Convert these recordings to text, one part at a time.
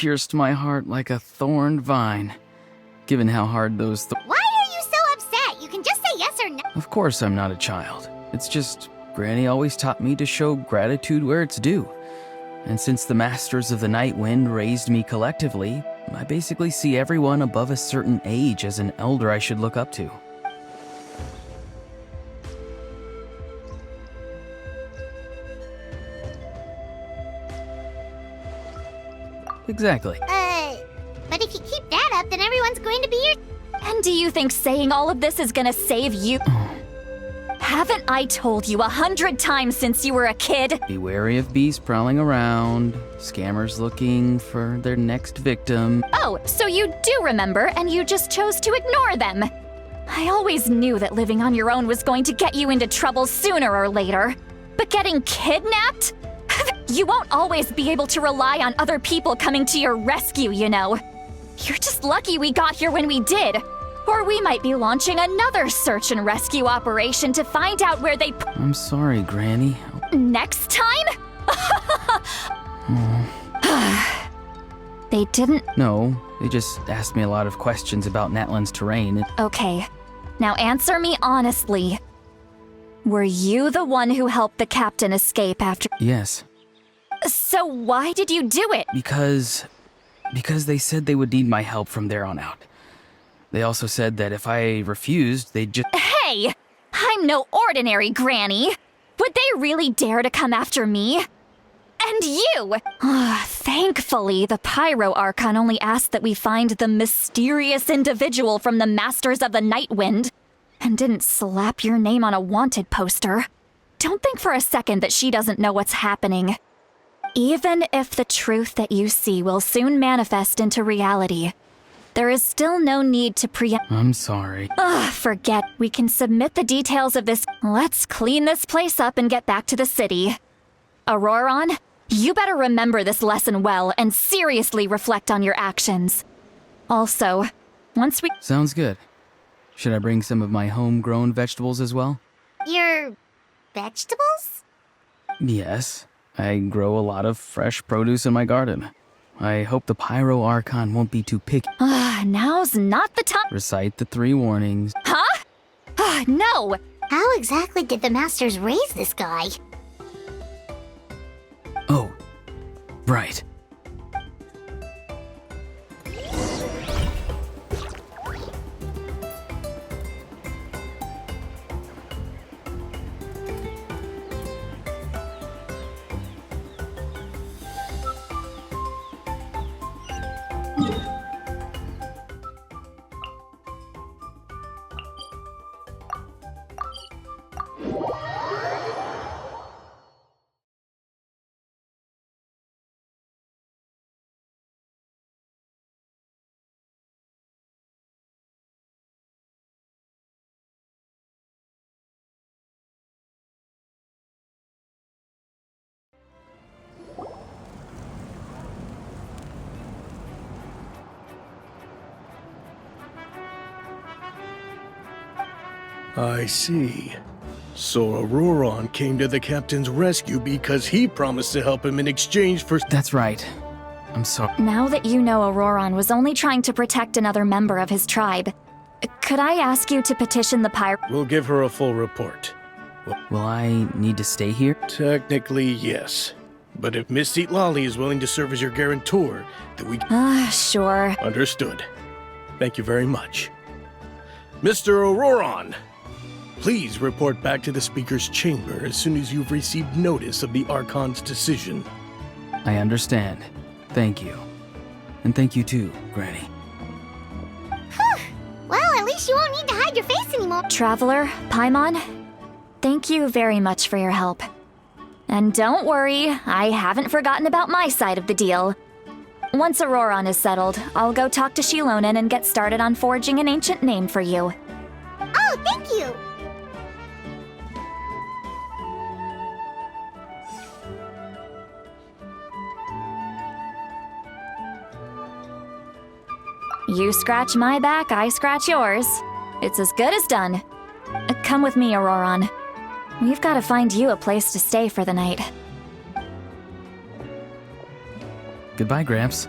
pierced my heart like a thorned vine. Given how hard those Why are you so upset? You can just say yes or no. Of course I'm not a child. It's just Granny always taught me to show gratitude where it's due. And since the Masters of the Night Wind raised me collectively, I basically see everyone above a certain age as an elder I should look up to. Exactly. But if you keep that up, then everyone's going to be your... And do you think saying all of this is gonna save you? Haven't I told you 100 times since you were a kid? Be wary of bees prowling around, scammers looking for their next victim. Oh, so you do remember, and you just chose to ignore them. I always knew that living on your own was going to get you into trouble sooner or later. But getting kidnapped? You won't always be able to rely on other people coming to your rescue, you know. You're just lucky we got here when we did. Or we might be launching another search and rescue operation to find out where they... I'm sorry, Granny. Next time? They didn't... No, they just asked me a lot of questions about Natlan's terrain. Okay, now answer me honestly. Were you the one who helped the captain escape after... Yes. So why did you do it? Because they said they would need my help from there on out. They also said that if I refused, they'd just... Hey! I'm no ordinary granny! Would they really dare to come after me? And you! Thankfully, the Pyro Archon only asked that we find the mysterious individual from the Masters of the Night Wind, and didn't slap your name on a wanted poster. Don't think for a second that she doesn't know what's happening. Even if the truth that you see will soon manifest into reality, there is still no need to I'm sorry. Forget. We can submit the details of this. Let's clean this place up and get back to the city. Auroron, you better remember this lesson well and seriously reflect on your actions. Also, once we... Sounds good. Should I bring some of my homegrown vegetables as well? Your... vegetables? Yes. I grow a lot of fresh produce in my garden. I hope the Pyro Archon won't be too picky. Now's not the time. Recite the 3 warnings. Huh? No! How exactly did the Masters raise this guy? Oh, right. I see. So Auroron came to the captain's rescue because he promised to help him in exchange for... That's right. I'm sorry. Now that you know Auroron was only trying to protect another member of his tribe, could I ask you to petition the Pyro... We'll give her a full report. Will I need to stay here? Technically, yes. But if Miss Lolly is willing to serve as your guarantor, then we... Sure. Understood. Thank you very much. Mr. Auroron! Please report back to the Speaker's chamber as soon as you've received notice of the Archon's decision. I understand. Thank you. And thank you too, Granny. Well, at least you won't need to hide your face anymore. Traveler, Paimon, thank you very much for your help. And don't worry, I haven't forgotten about my side of the deal. Once Auroron is settled, I'll go talk to Shilonen and get started on forging an ancient name for you. Oh, thank you! You scratch my back, I scratch yours. It's as good as done. Come with me, Auroron. We've got to find you a place to stay for the night. Goodbye, Gramps.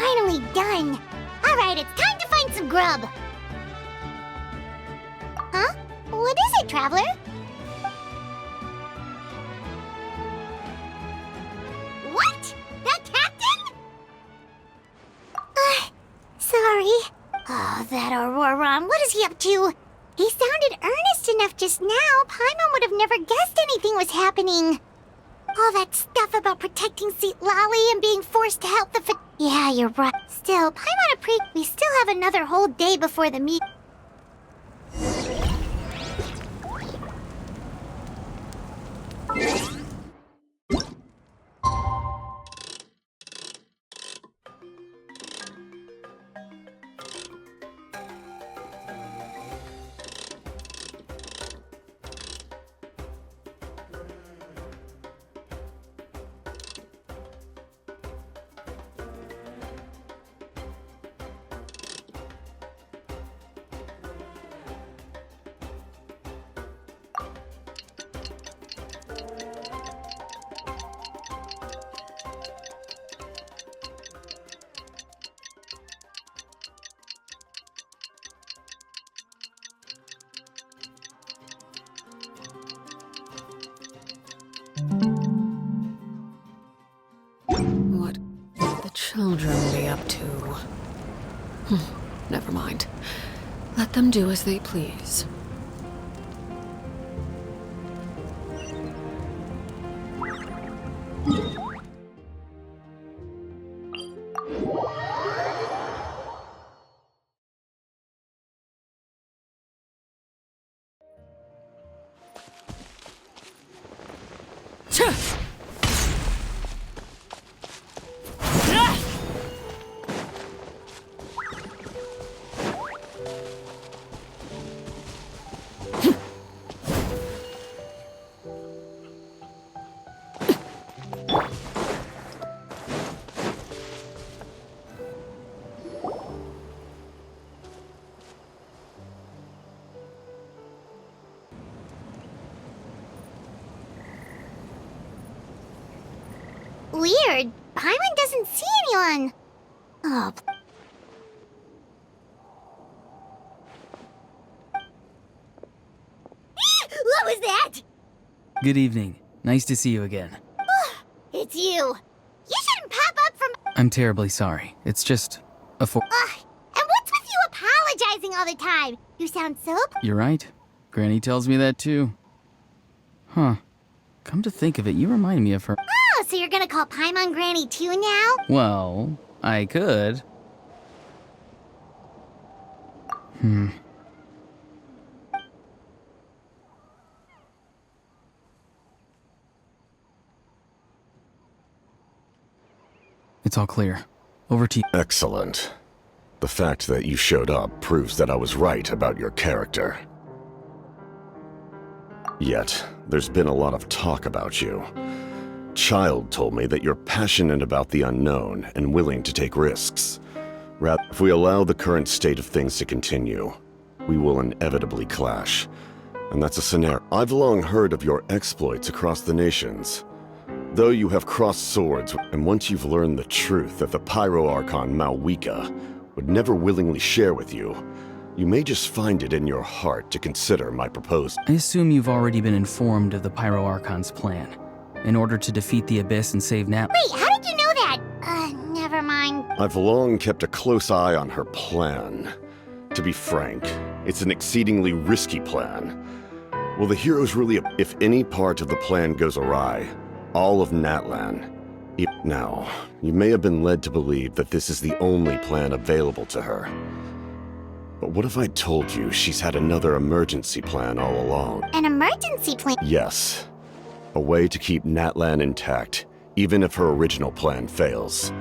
finally done. Alright, it's time to find some grub. Huh? What is it, Traveler? What? The captain? Sorry. Oh, that Auroron, what is he up to? He sounded earnest enough just now. Paimon would have never guessed anything was happening. All that stuff about protecting Seat Lolly and being forced to help the Yeah, you're right. Still, Paimon we still have another whole day before the meet. What will the children be up to? Never mind. Let them do as they please. Weird. Paimon doesn't see anyone. Oh. What was that? Good evening. Nice to see you again. It's you. You shouldn't pop up from. I'm terribly sorry. It's just a And what's with you apologizing all the time? You sound so. You're right. Granny tells me that too. Huh. Come to think of it, you remind me of her. Oh, so you're gonna call Paimon Granny too now? Well, I could. It's all clear. Over to you. Excellent. The fact that you showed up proves that I was right about your character. Yet, there's been a lot of talk about you. Child told me that you're passionate about the unknown and willing to take risks. Rather, if we allow the current state of things to continue, we will inevitably clash. And that's a scenario. I've long heard of your exploits across the nations. Though you have crossed swords, and once you've learned the truth that the Pyro Archon Malwika would never willingly share with you, you may just find it in your heart to consider my proposal. I assume you've already been informed of the Pyro Archon's plan. In order to defeat the Abyss and save Natlan. Wait, how did you know that? Never mind. I've long kept a close eye on her plan. To be frank, it's an exceedingly risky plan. Will the heroes really... If any part of the plan goes awry, all of Natlan... Now, you may have been led to believe that this is the only plan available to her. But what if I told you she's had another emergency plan all along? An emergency plan? Yes. A way to keep Natlan intact, even if her original plan fails.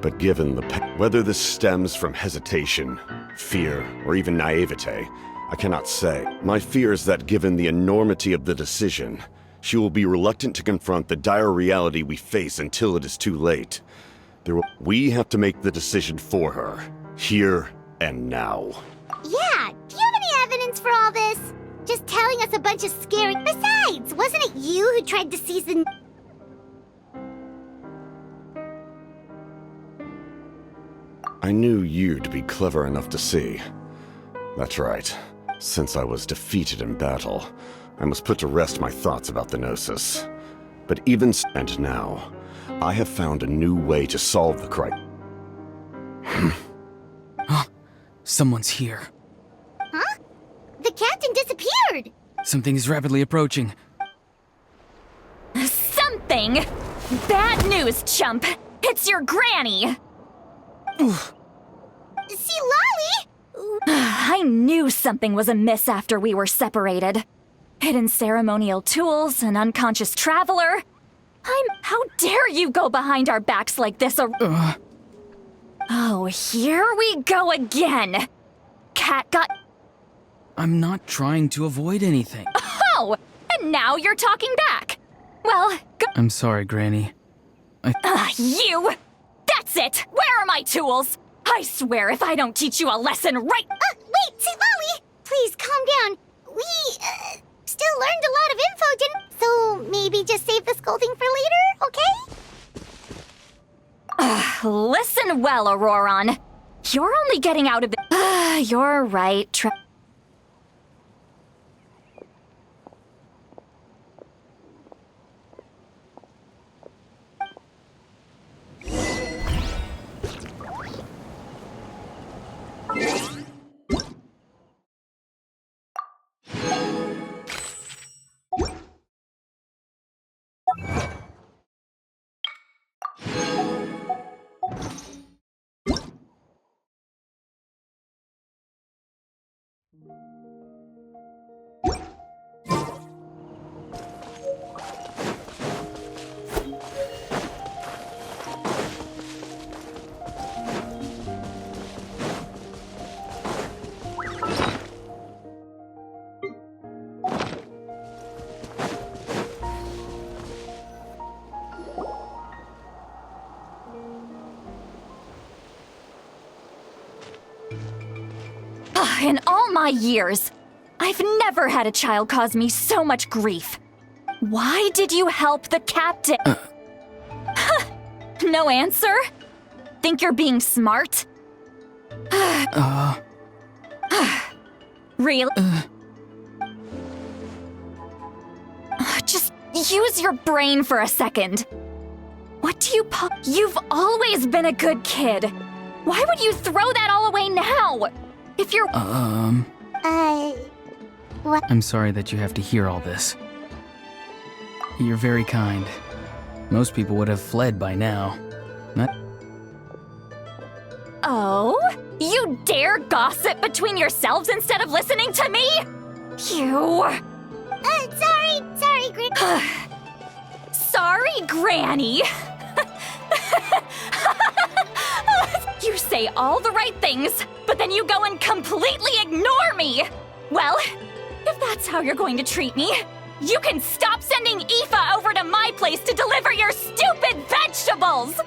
But given the... Whether this stems from hesitation, fear, or even naivete, I cannot say. My fear is that given the enormity of the decision, she will be reluctant to confront the dire reality we face until it is too late. We have to make the decision for her, here and now. Yeah, do you have any evidence for all this? Just telling us a bunch of scary... Besides, wasn't it you who tried to seize the... I knew you'd be clever enough to see. That's right. Since I was defeated in battle, I must put to rest my thoughts about the Gnosis. But and now, I have found a new way to solve the crisis. Someone's here. Huh? The captain disappeared! Something is rapidly approaching. Something? Bad news, chump! It's your granny! See, Lolly! I knew something was amiss after we were separated. Hidden ceremonial tools, an unconscious traveler. How dare you go behind our backs like this? Oh, here we go again. Cat got. I'm not trying to avoid anything. Oh, and now you're talking back. Well, I'm sorry, Granny. you! That's it! Where are my tools? I swear if I don't teach you a lesson right— Wait, see, Lolly! Please, calm down. We, still learned a lot of info, didn't— So, maybe just save the scolding for later, okay? Listen well, Auroron. You're only getting out of it. You're right, In all my years, I've never had a child cause me so much grief. Why did you help the captain? No answer? Think you're being smart? Really? Just use your brain for a second. What do You've always been a good kid. Why would you throw that all away now? If you're— What? I'm sorry that you have to hear all this. You're very kind. Most people would have fled by now. Oh? You dare gossip between yourselves instead of listening to me? You— Sorry, Granny. Sorry, Granny. You say all the right things, but then you go and completely ignore me. Well, if that's how you're going to treat me, you can stop sending Aoife over to my place to deliver your stupid vegetables.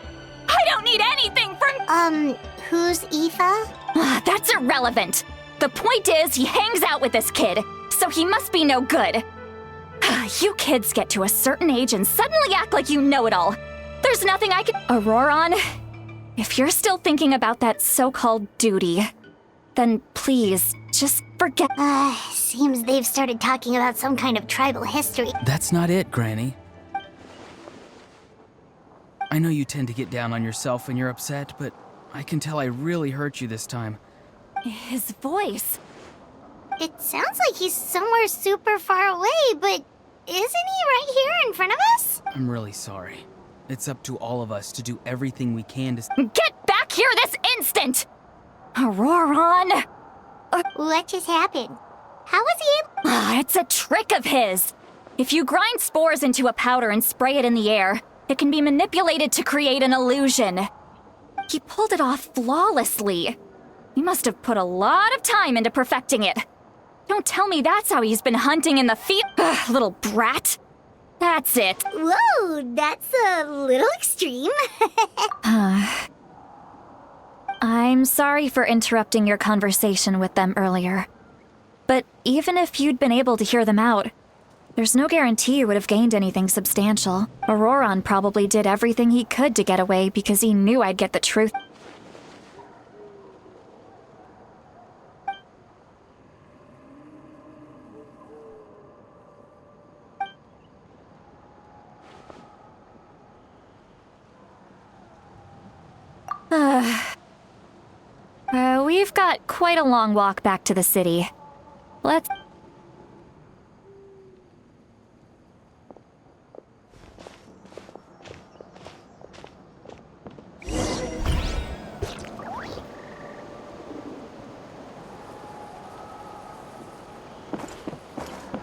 I don't need anything from— Who's Aoife? That's irrelevant. The point is, he hangs out with this kid, so he must be no good. You kids get to a certain age and suddenly act like you know it all. There's nothing I can— Auroron, if you're still thinking about that so-called duty, then please, just forget— Seems they've started talking about some kind of tribal history. That's not it, Granny. I know you tend to get down on yourself when you're upset, but I can tell I really hurt you this time. His voice. It sounds like he's somewhere super far away, but isn't he right here in front of us? I'm really sorry. It's up to all of us to do everything we can to— Get back here this instant! Auroron! What just happened? How was he able— It's a trick of his. If you grind spores into a powder and spray it in the air, it can be manipulated to create an illusion. He pulled it off flawlessly. He must have put a lot of time into perfecting it. Don't tell me that's how he's been hunting in the field. Little brat. That's it. Whoa, that's a little extreme. I'm sorry for interrupting your conversation with them earlier. But even if you'd been able to hear them out, there's no guarantee you would have gained anything substantial. Auroron probably did everything he could to get away because he knew I'd get the truth. We've got quite a long walk back to the city. Let's